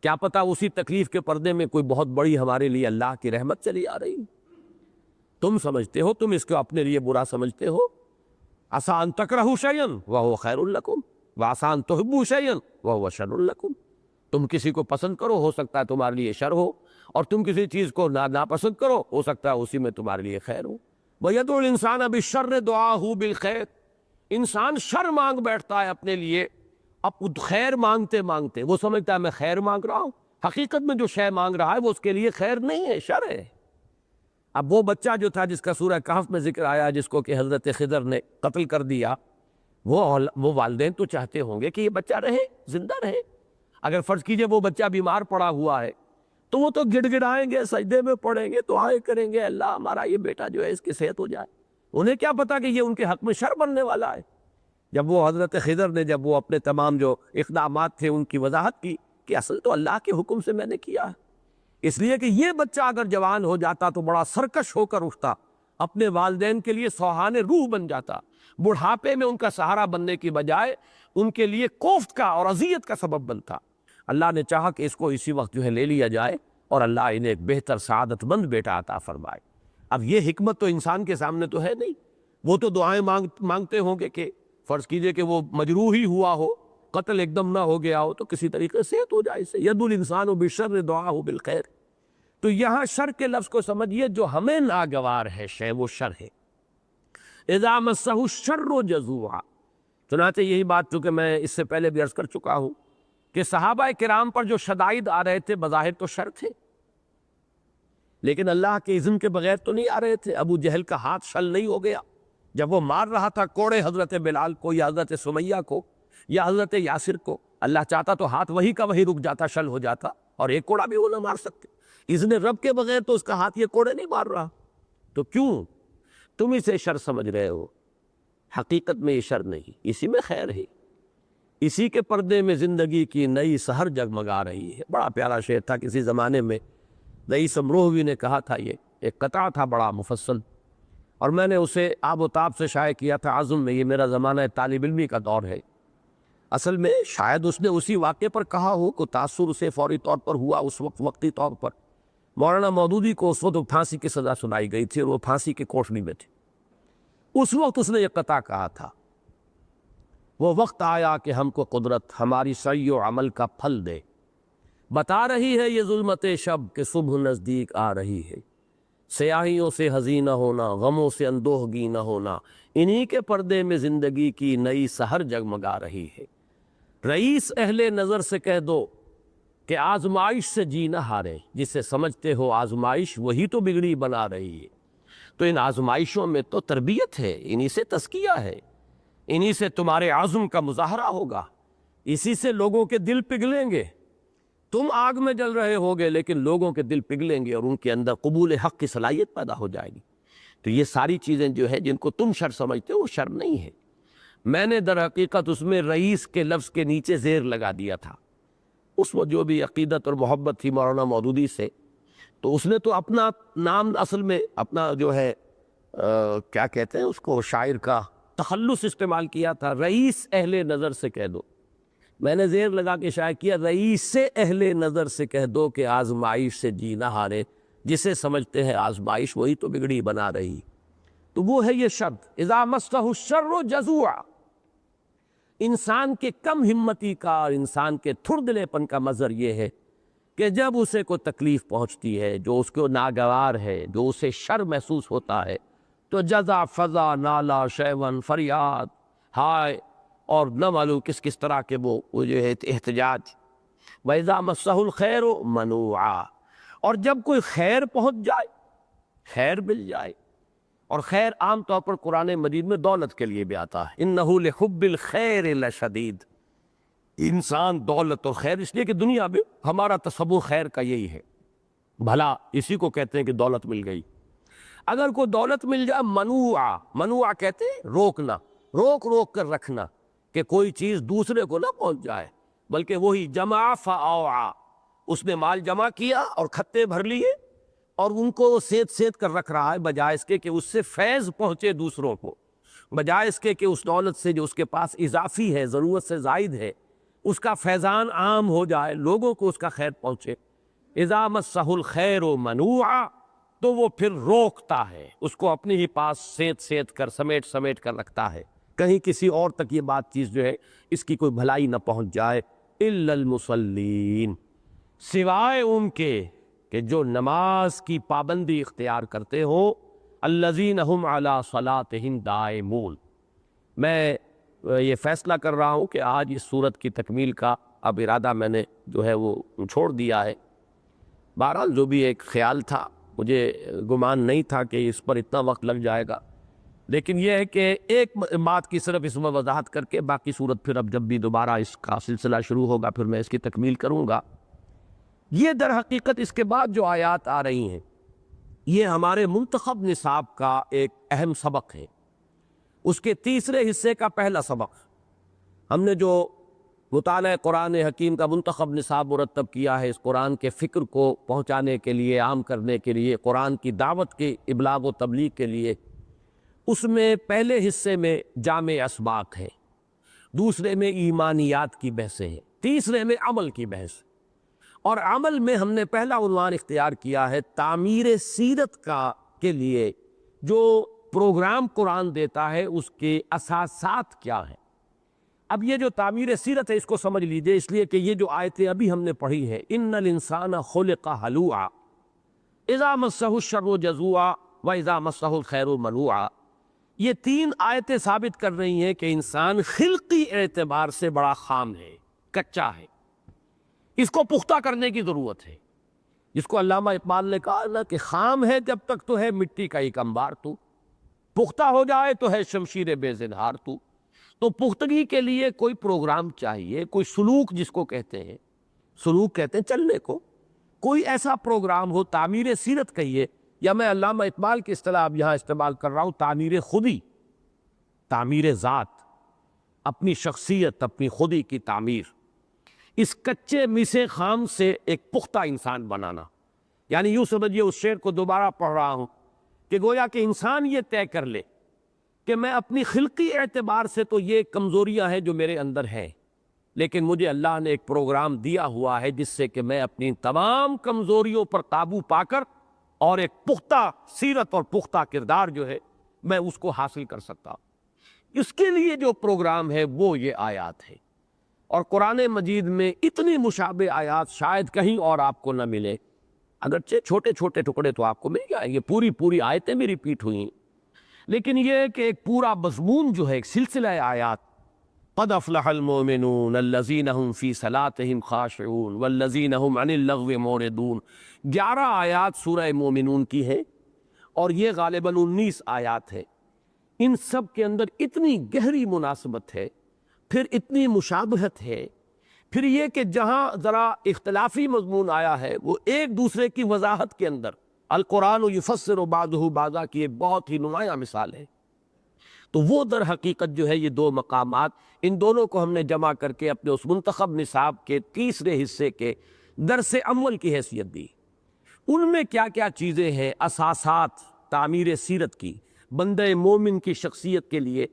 A: کیا پتا اسی تکلیف کے پردے میں کوئی بہت بڑی ہمارے لیے اللہ کی رحمت چلی آ رہی، تم سمجھتے ہو، تم اس کو اپنے لیے برا سمجھتے ہو۔ عسیٰ ان تکرہوا شیئا وہو خیر لکم وعسیٰ ان تحبوا شیئا وہو شر لکم، تم کسی کو پسند کرو، ہو سکتا ہے تمہارے لیے شر ہو، اور تم کسی چیز کو ناپسند کرو، ہو سکتا ہے اسی میں تمہارے لیے خیر ہو۔ وَيَدْعُو الْإِنسَانَ بِالشَّرِّ دُعَاءَهُ بِالْخَيْرِ، انسان شر مانگ بیٹھتا ہے اپنے لیے، اب خیر مانگتے مانگتے وہ سمجھتا ہے میں خیر مانگ رہا ہوں، حقیقت میں جو شے مانگ رہا ہے وہ اس کے لیے خیر نہیں ہے، شر ہے۔ اب وہ بچہ جو تھا جس کا سورہ کہف میں ذکر آیا، جس کو کہ حضرت خضر نے قتل کر دیا، وہ والدین تو چاہتے ہوں گے کہ یہ بچہ رہے، زندہ رہے۔ اگر فرض کیجئے وہ بچہ بیمار پڑا ہوا ہے تو وہ تو گڑ گڑائیں گے، سجدے میں پڑیں گے، دعائیں کریں گے، اللہ ہمارا یہ بیٹا جو ہے اس کی صحت ہو جائے۔ انہیں کیا پتا کہ یہ ان کے حق میں شر بننے والا ہے۔ جب وہ حضرت خضر نے جب وہ اپنے تمام جو اقدامات تھے ان کی وضاحت کی کہ اصل تو اللہ کے حکم سے میں نے کیا ہے، اس لیے کہ یہ بچہ اگر جوان ہو جاتا تو بڑا سرکش ہو کر اٹھتا، اپنے والدین کے لیے سوہان روح بن جاتا، بڑھاپے میں ان کا سہارا بننے کی بجائے ان کے لیے کوفت کا اور اذیت کا سبب بنتا۔ اللہ نے چاہا کہ اس کو اسی وقت جو ہے لے لیا جائے اور اللہ انہیں ایک بہتر سعادت مند بیٹا عطا فرمائے۔ اب یہ حکمت تو انسان کے سامنے تو ہے نہیں، وہ تو دعائیں مانگتے ہوں گے کہ فرض کیجئے کہ وہ مجروح ہی ہوا ہو، قتل ایک دم نہ ہو گیا ہو تو کسی طریقے سے صحت ہو جائے اسے۔ ید الانسان بالشر دعاءہ بالخیر، تو یہاں شر کے لفظ کو سمجھیے، جو ہمیں ناگوار ہے شے وہ شر ہے۔ اذا مسہ الشر جزوعا، چنانچہ یہی بات چونکہ میں اس سے پہلے بھی عرض کر چکا ہوں کہ صحابہ کرام پر جو شدائد آ رہے تھے بظاہر تو شر تھے، لیکن اللہ کے اذن کے بغیر تو نہیں آ رہے تھے۔ ابو جہل کا ہاتھ شل نہیں ہو گیا جب وہ مار رہا تھا کوڑے حضرت بلال کو یا حضرت سمیہ کو یا حضرت یاسر کو، اللہ چاہتا تو ہاتھ وہی کا وہی رک جاتا، شل ہو جاتا، اور ایک کوڑا بھی وہ نہ مار سکتے۔ اذن رب کے بغیر تو اس کا ہاتھ یہ کوڑے نہیں مار رہا، تو کیوں تم اسے شر سمجھ رہے ہو؟ حقیقت میں یہ شر نہیں، اسی میں خیر ہے، اسی کے پردے میں زندگی کی نئی سحر جگمگا رہی ہے۔ بڑا پیارا شعر تھا کسی زمانے میں رئیس امروہوی نے کہا تھا، یہ ایک قطعہ تھا بڑا مفصل، اور میں نے اسے آب و تاب سے شائع کیا تھا عزم میں۔ یہ میرا زمانہ طالب علمی کا دور ہے، اصل میں شاید اس نے اسی واقعے پر کہا ہو کہ تاثر اسے فوری طور پر ہوا اس وقت، وقتی طور پر۔ مولانا مودودی کو اس وقت پھانسی کی سزا سنائی گئی تھی اور وہ پھانسی کے کوٹھڑی میں تھے، اس وقت اس نے یہ قطعہ کہا تھا، وہ وقت آیا کہ ہم کو قدرت ہماری سعی و عمل کا پھل دے، بتا رہی ہے یہ ظلمت شب کہ صبح نزدیک آ رہی ہے، سیاہیوں سے حزین نہ ہونا، غموں سے اندوہگی نہ ہونا، انہی کے پردے میں زندگی کی نئی سحر جگمگا رہی ہے۔ رئیس اہل نظر سے کہہ دو کہ آزمائش سے جی نہ ہارے، جسے سمجھتے ہو آزمائش وہی تو بگڑی بنا رہی ہے۔ تو ان آزمائشوں میں تو تربیت ہے، انہی سے تزکیہ ہے، انہی سے تمہارے عزم کا مظاہرہ ہوگا، اسی سے لوگوں کے دل پگھلیں گے۔ تم آگ میں جل رہے ہوگے لیکن لوگوں کے دل پگھلیں گے اور ان کے اندر قبول حق کی صلاحیت پیدا ہو جائے گی۔ تو یہ ساری چیزیں جو ہے جن کو تم شر سمجھتے ہو وہ شر نہیں ہے۔ میں نے در حقیقت اس میں رئیس کے لفظ کے نیچے زیر لگا دیا تھا۔ اس وقت جو بھی عقیدت اور محبت تھی مولانا مودودی سے، تو اس نے تو اپنا نام اصل میں اپنا جو ہے کیا کہتے ہیں اس کو، شاعر کا تخلص استعمال کیا تھا، رئیس اہل نظر سے کہہ دو۔ میں نے زیر لگا کے شائع کیا، رئیس سے اہل نظر سے کہہ دو کہ آزمائش سے جی نہ ہارے، جسے سمجھتے ہیں آزمائش وہی تو بگڑی بنا رہی۔ تو وہ ہے یہ شرط، اذا مسہ الشر جزوعا۔ انسان کے کم ہمتی کا اور انسان کے تھر دلے پن کا مظہر یہ ہے کہ جب اسے کوئی تکلیف پہنچتی ہے جو اس کو ناگوار ہے، جو اسے شر محسوس ہوتا ہے، تو جزع فضا نالا شیون فریاد ہائے اور نہ معلوم کس کس طرح کے وہ جو ہے احتجاج۔ وَإِذَا مَسَّهُ الْخَيْرُ مَنُوعًا، اور جب کوئی خیر پہنچ جائے، خیر مل جائے، اور خیر عام طور پر قرآن مجید میں دولت کے لیے بھی آتا ہے، إِنَّهُ لِحُبِّ الْخَيْرِ لَشَدِيدٌ، انسان دولت اور خیر، اس لیے کہ دنیا میں ہمارا تصور خیر کا یہی ہے، بھلا اسی کو کہتے ہیں کہ دولت مل گئی۔ اگر کوئی دولت مل جائے منوعا، منوعا کہتے ہیں روکنا، روک روک کر رکھنا کہ کوئی چیز دوسرے کو نہ پہنچ جائے، بلکہ وہی جمع فاوعا، اس نے مال جمع کیا اور کھتے بھر لیے اور ان کو سیت سیت کر رکھ رہا ہے، بجائے اس کے کہ اس سے فیض پہنچے دوسروں کو، بجائے اس کے کہ اس دولت سے جو اس کے پاس اضافی ہے، ضرورت سے زائد ہے، اس کا فیضان عام ہو جائے، لوگوں کو اس کا خیر پہنچے۔ اذا مسہ الخیر منوعا، تو وہ پھر روکتا ہے، اس کو اپنے ہی پاس سیت سیت کر سمیٹ سمیٹ کر رکھتا ہے، کہیں کسی اور تک یہ بات چیز جو ہے اس کی کوئی بھلائی نہ پہنچ جائے۔ الا المصلین، سوائے ان کے کہ جو نماز کی پابندی اختیار کرتے ہو، الذین هم علی صلاتہم دائمون۔ میں یہ فیصلہ کر رہا ہوں کہ آج اس سورت کی تکمیل کا اب ارادہ میں نے جو ہے وہ چھوڑ دیا ہے۔ بہرحال جو بھی ایک خیال تھا، مجھے گمان نہیں تھا کہ اس پر اتنا وقت لگ جائے گا، لیکن یہ ہے کہ ایک بات کی صرف اس میں وضاحت کر کے باقی صورت پھر اب جب بھی دوبارہ اس کا سلسلہ شروع ہوگا پھر میں اس کی تکمیل کروں گا۔ یہ در حقیقت اس کے بعد جو آیات آ رہی ہیں یہ ہمارے منتخب نصاب کا ایک اہم سبق ہے، اس کے تیسرے حصے کا پہلا سبق۔ ہم نے جو مطالعہ قرآن حکیم کا منتخب نصاب مرتب کیا ہے اس قرآن کے فکر کو پہنچانے کے لیے، عام کرنے کے لیے، قرآن کی دعوت کے ابلاغ و تبلیغ کے لیے، اس میں پہلے حصے میں جامع اسباق ہے، دوسرے میں ایمانیات کی بحثیں ہیں، تیسرے میں عمل کی بحث، اور عمل میں ہم نے پہلا عنوان اختیار کیا ہے تعمیر سیرت کا کے لیے جو پروگرام قرآن دیتا ہے اس کے اساسات کیا ہیں۔ اب یہ جو تعمیر سیرت ہے اس کو سمجھ لیجئے، اس لیے کہ یہ جو آیتیں ابھی ہم نے پڑھی ہیں، ان الانسان خلق ہلوعا اذا مسہ الشر جزوعا واذا مسہ الخیر منوعا، یہ تین آیتیں ثابت کر رہی ہیں کہ انسان خلقی اعتبار سے بڑا خام ہے، کچا ہے، اس کو پختہ کرنے کی ضرورت ہے، جس کو علامہ اقبال نے کہا نا کہ خام ہے جب تک تو ہے مٹی کا ایک انبار تو، پختہ ہو جائے تو ہے شمشیر بے زنہار تو پختگی کے لیے کوئی پروگرام چاہیے، کوئی سلوک جس کو کہتے ہیں، سلوک کہتے ہیں چلنے کو، کوئی ایسا پروگرام ہو، تعمیر سیرت کہیے، یا میں علامہ اقبال کی اصطلاح اب یہاں استعمال کر رہا ہوں، تعمیر خودی، تعمیر ذات، اپنی شخصیت، اپنی خودی کی تعمیر، اس کچے میسے خام سے ایک پختہ انسان بنانا۔ یعنی یوں سمجھیے، اس شعر کو دوبارہ پڑھ رہا ہوں کہ گویا کہ انسان یہ طے کر لے کہ میں اپنی خلقی اعتبار سے تو یہ کمزوریاں ہیں جو میرے اندر ہیں، لیکن مجھے اللہ نے ایک پروگرام دیا ہوا ہے جس سے کہ میں اپنی تمام کمزوریوں پر قابو پا کر اور ایک پختہ سیرت اور پختہ کردار جو ہے میں اس کو حاصل کر سکتا ہوں۔ اس کے لیے جو پروگرام ہے وہ یہ آیات ہے، اور قرآن مجید میں اتنی مشابہ آیات شاید کہیں اور آپ کو نہ ملے، اگرچہ چھوٹے چھوٹے ٹکڑے تو آپ کو مل جائیں گے، پوری آیتیں بھی ریپیٹ ہوئی ہیں، لیکن یہ ہے کہ ایک پورا مضمون جو ہے، ایک سلسلہ آیات، قد افلح المؤمنون الذین هم فی صلاتهم خاشعون والذین هم عن اللغو معرضون، 11 آیات سورہ مومنون کی ہیں، اور یہ غالباً 19 آیات ہے۔ ان سب کے اندر اتنی گہری مناسبت ہے، پھر اتنی مشابہت ہے، پھر یہ کہ جہاں ذرا اختلافی مضمون آیا ہے وہ ایک دوسرے کی وضاحت کے اندر، القرآن یفسر بعضہ بعضا کی ایک بہت ہی نمایاں مثال ہے۔ تو وہ در حقیقت جو ہے یہ دو مقامات، ان دونوں کو ہم نے جمع کر کے اپنے اس منتخب نصاب کے تیسرے حصے کے درس عمل کی حیثیت دی۔ ان میں کیا کیا چیزیں ہیں، اساسات تعمیر سیرت کی، بندہ مومن کی شخصیت کے لیے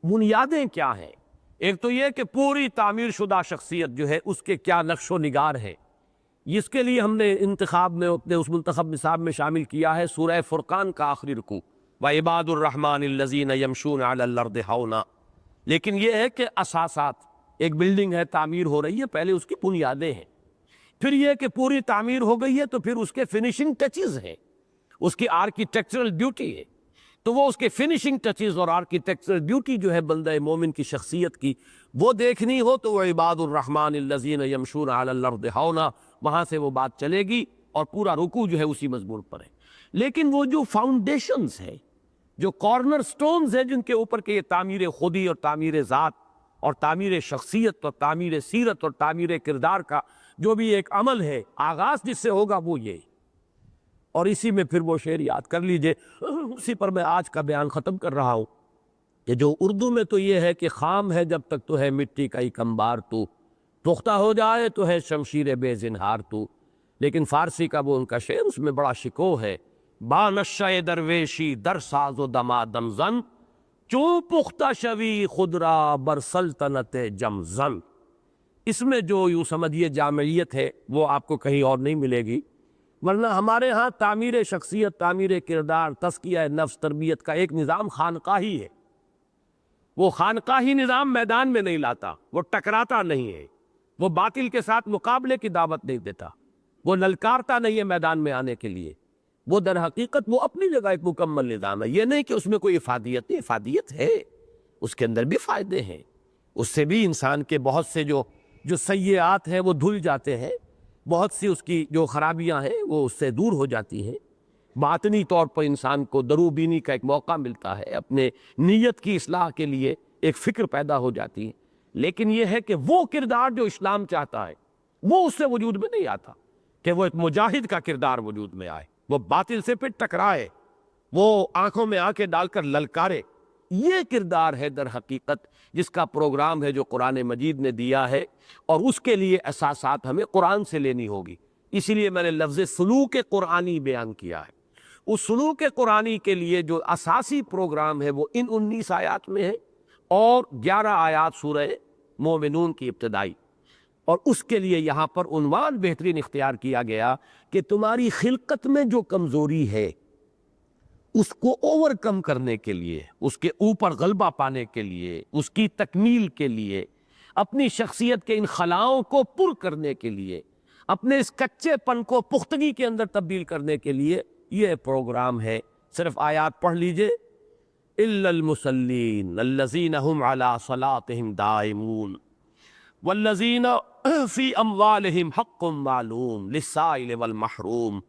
A: بنیادیں کیا ہیں۔ ایک تو یہ کہ پوری تعمیر شدہ شخصیت جو ہے اس کے کیا نقش و نگار ہے، جس کے لیے ہم نے انتخاب میں اپنے اس منتخب نصاب میں شامل کیا ہے سورہ فرقان کا آخری رکوع، وَعِبَادُ الرَّحْمَنِ الَّذِينَ يَمْشُونَ عَلَى الْأَرْضِ هَوْنًا۔ لیکن یہ ہے کہ اساسات، ایک بلڈنگ ہے تعمیر ہو رہی ہے، پہلے اس کی بنیادیں ہیں، پھر یہ کہ پوری تعمیر ہو گئی ہے تو پھر اس کے فنیشنگ ٹچز ہیں، اس کی آرکیٹیکچرل ڈیوٹی ہے، تو وہ اس کے فنشنگ ٹچز اور آرکیٹیکچرل بیوٹی جو ہے بندہ مومن کی شخصیت کی وہ دیکھنی ہو تو وہ عباد الرحمن الذین یمشون علی الارض ہونا، وہاں سے وہ بات چلے گی اور پورا رکوع جو ہے اسی مضمون پر ہے۔ لیکن وہ جو فاؤنڈیشنز ہے، جو کارنر سٹونز ہیں جن کے اوپر کہ یہ تعمیر خودی اور تعمیر ذات اور تعمیر شخصیت اور تعمیر سیرت اور تعمیر کردار کا جو بھی ایک عمل ہے، آغاز جس سے ہوگا وہ یہ، اور اسی میں پھر وہ شعر یاد کر لیجئے، اسی پر میں آج کا بیان ختم کر رہا ہوں کہ جو اردو میں تو یہ ہے کہ خام ہے جب تک تو ہے مٹی کا ایک انبار تو، پختہ ہو جائے تو ہے شمشیر بے زنہار تو، لیکن فارسی کا وہ ان کا شعر اس میں بڑا شکوہ ہے، با نشہ درویشی در ساز و دمادم زن، چون پختہ شوی خود را بر سلطنت جم زن۔ اس میں جو یوں سمجھیے جامعیت ہے وہ آپ کو کہیں اور نہیں ملے گی، ورنہ ہمارے ہاں تعمیر شخصیت، تعمیر کردار، تزکیہ نفس، تربیت کا ایک نظام خانقاہی ہے۔ وہ خانقاہی نظام میدان میں نہیں لاتا، وہ ٹکراتا نہیں ہے، وہ باطل کے ساتھ مقابلے کی دعوت نہیں دیتا، وہ للکارتا نہیں ہے میدان میں آنے کے لیے، وہ در حقیقت وہ اپنی جگہ ایک مکمل نظام ہے۔ یہ نہیں کہ اس میں کوئی افادیت نہیں، افادیت ہے، اس کے اندر بھی فائدے ہیں، اس سے بھی انسان کے بہت سے جو سیئات ہیں وہ دھل جاتے ہیں، بہت سی اس کی جو خرابیاں ہیں وہ اس سے دور ہو جاتی ہیں، باطنی طور پر انسان کو دروبینی کا ایک موقع ملتا ہے، اپنے نیت کی اصلاح کے لیے ایک فکر پیدا ہو جاتی ہے۔ لیکن یہ ہے کہ وہ کردار جو اسلام چاہتا ہے وہ اس سے وجود میں نہیں آتا، کہ وہ ایک مجاہد کا کردار وجود میں آئے، وہ باطل سے پھر ٹکرائے، وہ آنکھوں میں آنکھیں ڈال کر للکارے۔ یہ کردار ہے در حقیقت جس کا پروگرام ہے جو قرآن مجید نے دیا ہے، اور اس کے لیے اساسات ہمیں قرآن سے لینی ہوگی۔ اسی لیے میں نے لفظ سلوک قرآنی بیان کیا ہے۔ اس سلوک قرآنی کے لیے جو اساسی پروگرام ہے وہ ان 19 آیات میں ہے، اور 11 آیات سورہ مومنون کی ابتدائی، اور اس کے لیے یہاں پر عنوان بہترین اختیار کیا گیا کہ تمہاری خلقت میں جو کمزوری ہے اس کو اوور کم کرنے کے لیے، اس کے اوپر غلبہ پانے کے لیے، اس کی تکمیل کے لیے، اپنی شخصیت کے ان خلاؤں کو پر کرنے کے لیے، اپنے اس کچے پن کو پختگی کے اندر تبدیل کرنے کے لیے یہ پروگرام ہے۔ صرف آیات پڑھ لیجئے، الا المصلین الذین هم علی صلاتهم دائمون والذین فی اموالهم حق معلوم للسائل والمحروم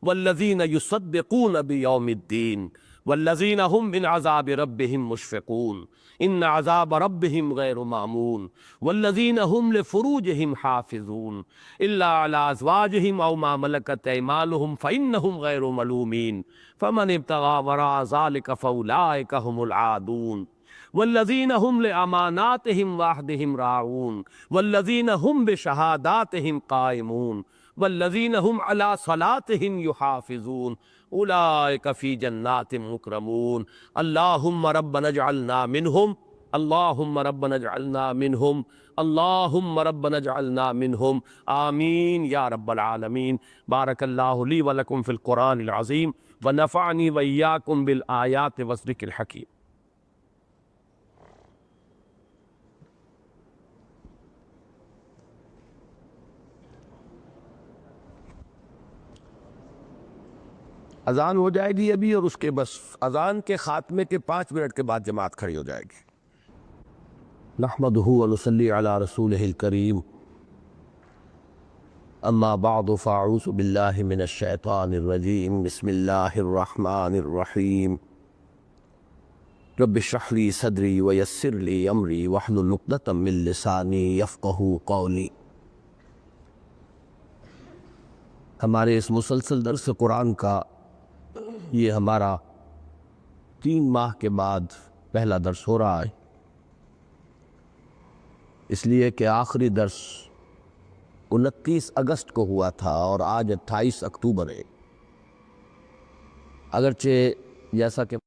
A: والذین یصدقون بیوم الدین والذین هم من عذاب ربهم مشفقون ان عذاب ربهم غیر مامون والذین هم لفروجهم حافظون الا علی ازواجهم او ما ملکت ایمانهم فانهم غیر ملومین فمن ابتغى وراء ذلك فاولئک هم العادون والذین هم لاماناتهم وعهدهم راعون والذین هم بشهاداتهم قائمون والذین هم علی صلاتهم یحافظون اولئک فی جنات مکرمون اللہم ربنا اجعلنا منہم اللہم ربنا اجعلنا منہم اللہم ربنا اجعلنا منہم آمین یا رب العالمین۔ بارک اللہ لی ولکم فی القرآن العظیم ونفعنی وإیاکم بالآیات والذکر الحکیم۔ اذان ہو جائے گی ابھی، اور اس کے بس اذان کے خاتمے کے 5 منٹ کے بعد جماعت کھڑی ہو جائے گی۔ نحمدہ ونصلی علی رسولہ الکریم، اما بعد فاعوذ باللہ من الشیطان الرجیم، بسم اللہ الرحمن الرحیم، رب اشرح لی صدری ویسر لی امری واحلل عقدۃ من لسانی یفقہوا قولی۔ ہمارے اس مسلسل درس قرآن کا یہ ہمارا 3 ماہ کے بعد پہلا درس ہو رہا ہے، اس لیے کہ آخری درس 29 اگست کو ہوا تھا اور آج 28 اکتوبر ہے۔ اگرچہ جیسا کہ